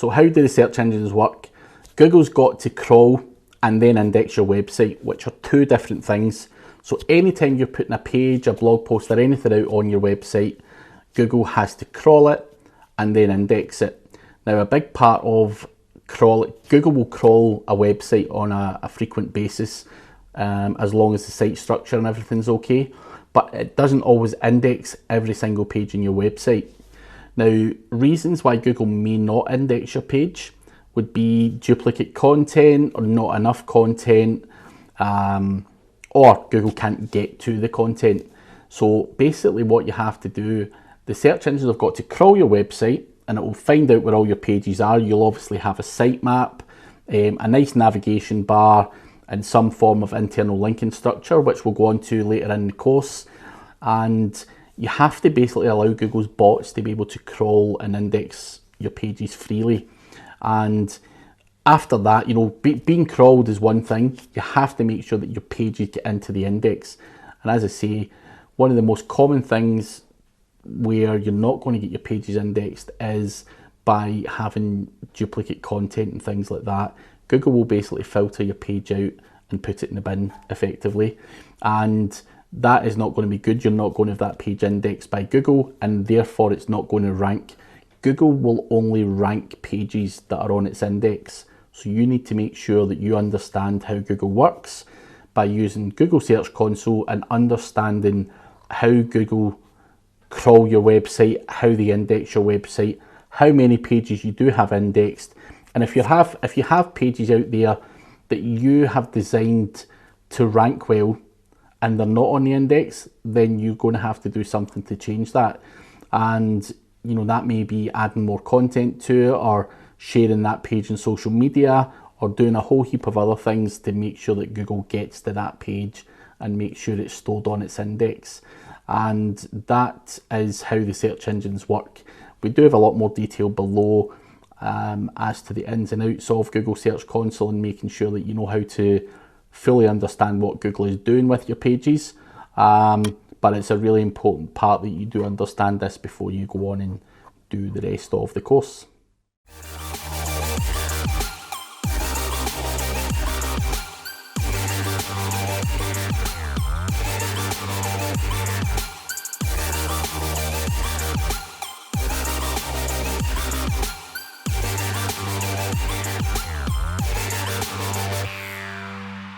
So how do the search engines work? Google's got to crawl and then index your website, which are two different things. So anytime you're putting a page, a blog post or anything out on your website, Google has to crawl it and then index it. Now a big part of Google will crawl a website on a frequent basis as long as the site structure and everything's okay, but it doesn't always index every single page in your website. Now, reasons why Google may not index your page would be duplicate content or not enough content, or Google can't get to the content. So basically what you have to do, the search engines have got to crawl your website and it will find out where all your pages are. You'll obviously have a sitemap, a nice navigation bar, and some form of internal linking structure, which we'll go on to later in the course. And you have to basically allow Google's bots to be able to crawl and index your pages freely. And after that, being crawled is one thing. You have to make sure that your pages get into the index. And as I say, one of the most common things where you're not going to get your pages indexed is by having duplicate content and things like that. Google will basically filter your page out and put it in the bin effectively. And that is not going to be good. You're not going to have that page indexed by Google, and therefore it's not going to rank. Google will only rank pages that are on its index. So you need to make sure that you understand how Google works by using Google Search Console and understanding how Google crawl your website, how they index your website, how many pages you do have indexed. And if you have pages out there that you have designed to rank well and they're not on the index, then you're going to have to do something to change that. And that may be adding more content to it, or sharing that page in social media, or doing a whole heap of other things to make sure that Google gets to that page and make sure it's stored on its index. And that is how the search engines work. We do have a lot more detail below as to the ins and outs of Google Search Console and making sure that you know how to fully understand what Google is doing with your pages. But it's a really important part that you do understand this before you go on and do the rest of the course.